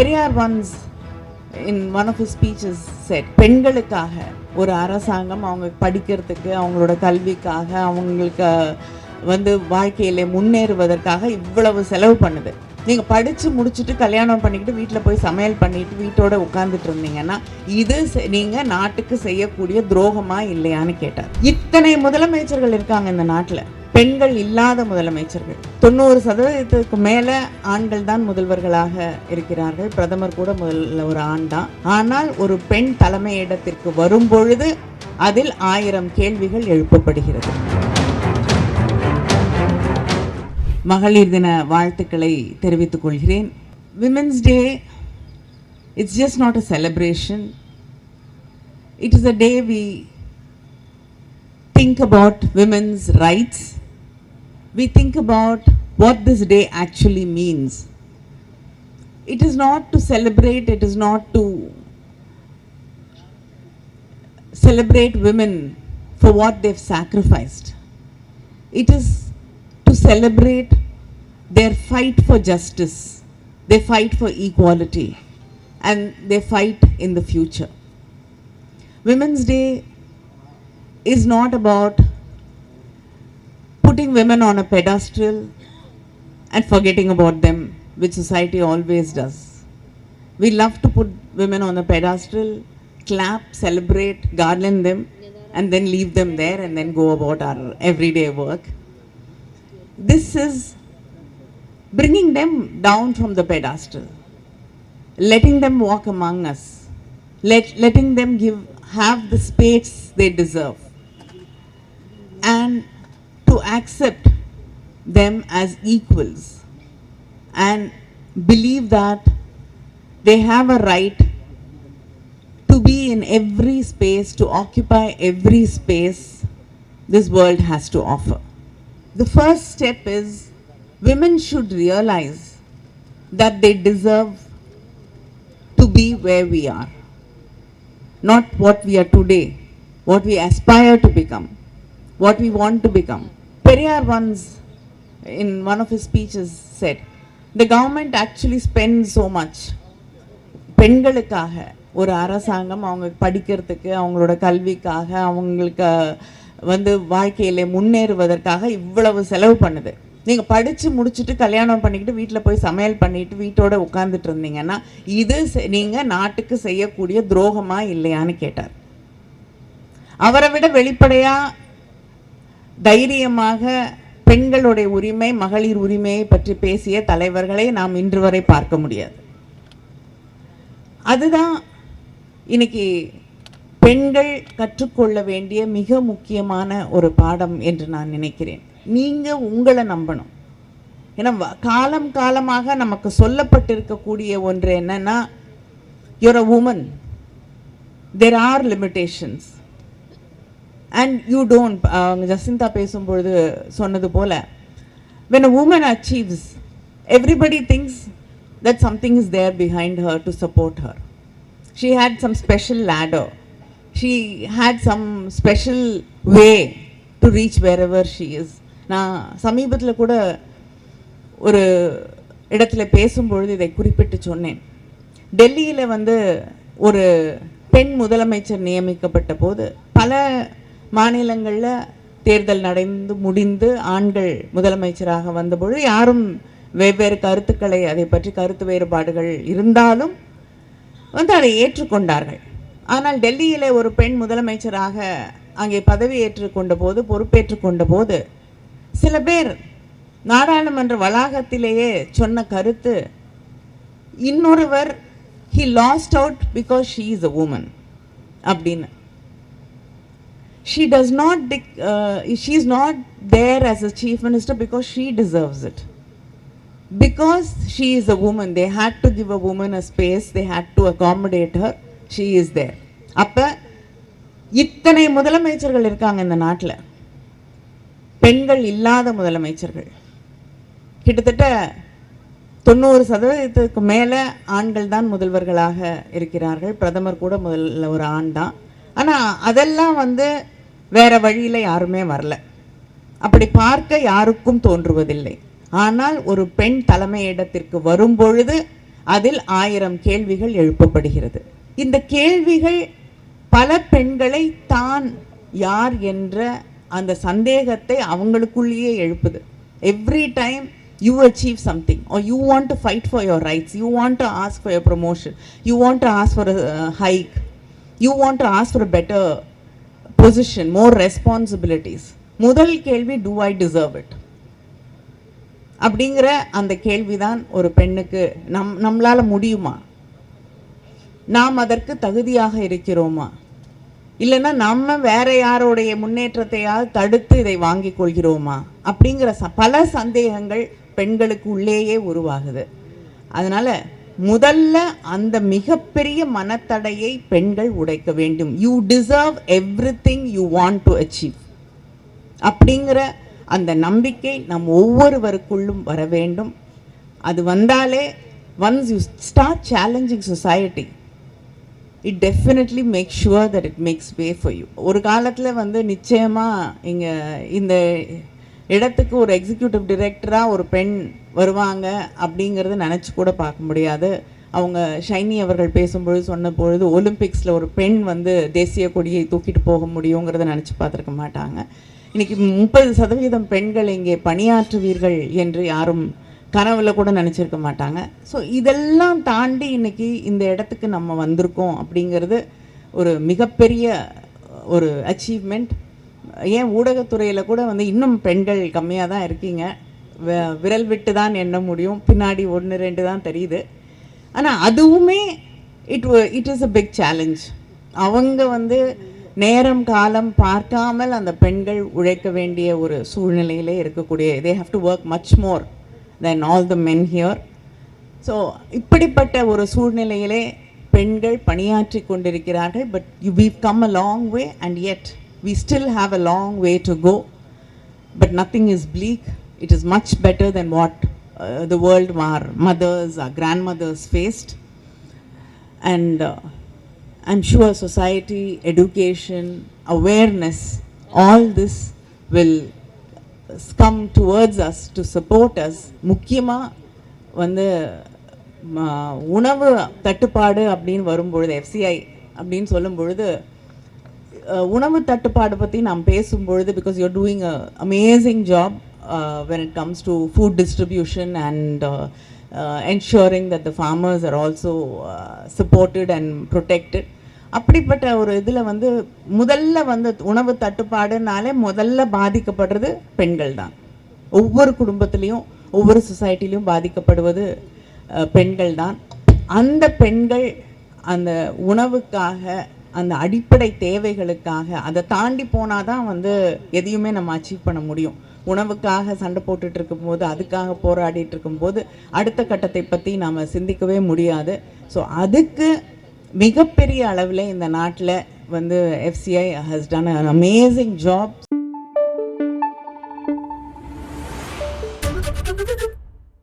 Periyar once in one of his speeches said, பெண்களுக்காக ஒரு அரசாங்கம் அவங்க படிக்கிறதுக்கு, அவங்களோட கல்விக்காக, அவங்களுக்கு வாழ்க்கையிலே முன்னேறுவதற்காக இவ்வளவு செலவு பண்ணுது. நீங்கள் படித்து முடிச்சுட்டு கல்யாணம் பண்ணிக்கிட்டு வீட்டில் போய் சமையல் பண்ணிட்டு வீட்டோட உட்காந்துட்டு இருந்தீங்கன்னா இது நீங்கள் நாட்டுக்கு செய்யக்கூடிய துரோகமா இல்லையான்னு கேட்டார். இத்தனை முதலமைச்சர்கள் இருக்காங்க இந்த நாட்டில், பெண்கள் இல்லாத முதலமைச்சர்கள். 90% மேலே ஆண்கள் தான் முதல்வர்களாக இருக்கிறார்கள். பிரதமர் கூட முதல்ல ஒரு ஆண் தான். ஆனால் ஒரு பெண் தலைமையிடத்திற்கு வரும் பொழுது அதில் 1000 கேள்விகள் எழுப்பப்படுகிறது. மகளிர் தின வாழ்த்துக்களை தெரிவித்துக் கொள்கிறேன். Women's day, it's just not a celebration. It is a day we think about women's rights. We think about what this day actually means. It is not to celebrate, it is not to celebrate women for what they've sacrificed. It is to celebrate their fight for justice, their fight for equality, and their fight in the future. Women's Day is not about putting women on a pedestal and forgetting about them, which society always does. We love to put women on a pedestal, clap, celebrate, garland them, and then leave them there and then go about our everyday work. This is bringing them down from the pedestal, letting them walk among us, letting them have the space they deserve, and to accept them as equals and believe that they have a right to be in every space, to occupy every space this world has to offer. The first step is women should realize that they deserve to be where we are, not what we are today, what we aspire to become, what we want to become. Periyar once in one of his speeches said, the government actually spends so much. பெண்களுக்காக ஒரு அரசாங்கம் அவங்க படிக்கிறதுக்கு, அவங்களோட கல்விக்காக, அவங்களுக்கு வாழ்க்கையிலே முன்னேறுவதற்காக இவ்வளவு செலவு பண்ணுது. நீங்கள் படித்து முடிச்சுட்டு கல்யாணம் பண்ணிக்கிட்டு வீட்டில் போய் சமையல் பண்ணிட்டு வீட்டோட உட்காந்துட்டு இருந்தீங்கன்னா இது நீங்கள் நாட்டுக்கு செய்யக்கூடிய துரோகமா இல்லையான்னு கேட்டார். அவரை விட வெளிப்படையாக தைரியமாக பெண்களுடைய உரிமை, மகளிர் உரிமையை பற்றி பேசிய தலைவர்களை நாம் இன்று வரை பார்க்க முடியாது. அதுதான் இன்னைக்கு பெண்கள் கற்றுக்கொள்ள வேண்டிய மிக முக்கியமான ஒரு பாடம் என்று நான் நினைக்கிறேன். நீங்கள் உங்களை நம்பணும். ஏன்னா காலம் காலமாக நமக்கு சொல்லப்பட்டிருக்கக்கூடிய ஒன்று என்னன்னா, you're a woman, there are limitations and you don't. Jacintha பேசும்பொழுது சொன்னது போல, when a woman achieves, everybody thinks that something is there behind her to support her. She had some special ladder, she had some special way to reach wherever she is. நான் சமீபத்தில் கூட ஒரு இடத்துல பேசும்பொழுது இதை குறிப்பிட்டு சொன்னேன். டெல்லியில் ஒரு பெண் முதலமைச்சர் நியமிக்கப்பட்ட போது பல மாநிலங்களில் தேர்தல் நடந்து முடிந்து ஆண்கள் முதலமைச்சராக வந்தபொழுது யாரும் வெவ்வேறு கருத்துக்களை, அதை பற்றி கருத்து வேறுபாடுகள் இருந்தாலும் அதை ஏற்றுக்கொண்டார்கள். ஆனால் டெல்லியில் ஒரு பெண் முதலமைச்சராக அங்கே பதவி ஏற்றுக்கொண்ட போது, பொறுப்பேற்று கொண்ட போது சில பேர் நாடாளுமன்ற வளாகத்திலேயே சொன்ன கருத்து, இன்னொருவர் he lost out because she is a woman அப்படின்னு. She does not she is not there as a chief minister because she deserves it. Because she is a woman, they had to give a woman a space, they had to accommodate her, she is there. அப்ப இத்தனை முதலமைச்சர்கள் இருக்காங்க இந்த நாட்டில், பெண்கள் இல்லாத முதலமைச்சர்கள். கிட்டத்தட்ட 90% மேலே ஆண்கள் தான் முதல்வர்களாக இருக்கிறார்கள். பிரதமர் கூட முதல்ல ஒரு ஆண் தான். ஆனால் அதெல்லாம் வேற வழியில் யாருமே வரல. அப்படி பார்க்க யாருக்கும் தோன்றுவதில்லை. ஆனால் ஒரு பெண் தலைமையிடத்திற்கு வரும் பொழுது அதில் 1000 கேள்விகள் எழுப்பப்படுகிறது. இந்த கேள்விகள் பல பெண்களை தான் யார் என்ற அந்த சந்தேகத்தை அவங்களுக்குள்ளேயே எழுப்புது. Every time you achieve something or you want to fight for your rights, you want to ask for your promotion, you want to ask for a hike, you want to ask for a better position, more responsibilities. முதல் கேள்வி, do I deserve it? அப்படிங்கிற அந்த கேள்விதான் ஒரு பெண்ணுக்கு நம்மளால முடியுமா, நாம் அதற்கு தகுதியாக இருக்கிறோமா, இல்லைன்னா நம்ம வேற யாரோடைய முன்னேற்றத்தையாவது தடுத்து இதை வாங்கி கொள்கிறோமா அப்படிங்கிற பல சந்தேகங்கள் பெண்களுக்கு உள்ளேயே உருவாகுது. அதனால முதல்ல அந்த மிகப்பெரிய மனத்தடையை பெண்கள் உடைக்க வேண்டும். You deserve everything you want to achieve அப்படிங்கிற அந்த நம்பிக்கை நம் ஒவ்வொருவருக்குள்ளும் வர வேண்டும். அது வந்தாலே once you start challenging society, it definitely make sure that it makes way for you. ஒரு காலத்தில் நிச்சயமாக இங்கே இந்த இடத்துக்கு ஒரு எக்ஸிக்யூட்டிவ் டைரக்டராக ஒரு பெண் வருவாங்க அப்படிங்கிறத நினச்சி கூட பார்க்க முடியாது. அவங்க ஷைனி அவர்கள் பேசும்பொழுது சொன்ன பொழுது ஒலிம்பிக்ஸில் ஒரு பெண் தேசிய கொடியை தூக்கிட்டு போக முடியுங்கிறத நினச்சி பார்த்துருக்க மாட்டாங்க. இன்றைக்கி 30% பெண்கள் இங்கே பணியாற்றுவீர்கள் என்று யாரும் கனவுல கூட நினச்சிருக்க மாட்டாங்க. ஸோ இதெல்லாம் தாண்டி இன்றைக்கி இந்த இடத்துக்கு நம்ம வந்திருக்கோம் அப்படிங்கிறது ஒரு மிகப்பெரிய ஒரு அச்சீவ்மெண்ட். ஏன் ஊடகத்துறையில் கூட இன்னும் பெண்கள் கம்மியாக தான் இருக்கீங்க. விரல் விட்டு தான் எண்ண முடியும், பின்னாடி 1-2 தான் தெரியுது. ஆனால் அதுவுமே it is a big challenge. அவங்க நேரம் காலம் பார்க்காமல் அந்த பெண்கள் உழைக்க வேண்டிய ஒரு சூழ்நிலையிலே இருக்கக்கூடிய, they have to work much more than all the men here. So இப்படிப்பட்ட ஒரு சூழ்நிலையிலே பெண்கள் பணியாற்றி கொண்டிருக்கிறார்கள். But we've come a long way and yet we still have a long way to go. But nothing is bleak. It is much better than what the world, our mothers, our grandmothers faced. And I'm sure society, education, awareness, all this will come towards us to support us. முக்கியமாக உணவு தட்டுப்பாடு அப்படின்னு வரும்பொழுது, FCI அப்படின்னு சொல்லும் பொழுது, உணவு தட்டுப்பாடு பற்றி நாம் பேசும்பொழுது, because you're doing an amazing job when it comes to food distribution and ensuring that the farmers are also supported and protected. அப்படிப்பட்ட ஒரு இதில் முதல்ல உணவு தட்டுப்பாடுனாலே முதல்ல பாதிக்கப்படுறது பெண்கள் தான். ஒவ்வொரு குடும்பத்திலையும் ஒவ்வொரு சொசைட்டிலையும் பாதிக்கப்படுவது பெண்கள் தான். அந்த பெண்கள் அந்த உணவுக்காக, அந்த அடிப்படை தேவைகளுக்காக, அதை தாண்டி போனால் தான் எதையுமே நம்ம அச்சீவ் பண்ண முடியும். உணவுக்காக சண்டை போட்டுட்டு இருக்கும்போது, அதுக்காக போராடிட்டு இருக்கும்போது அடுத்த கட்டத்தை பற்றி நாம் சிந்திக்கவே முடியாது. ஸோ அதுக்கு மிகப்பெரிய அளவில் இந்த நாட்டில் FCI has done an amazing job.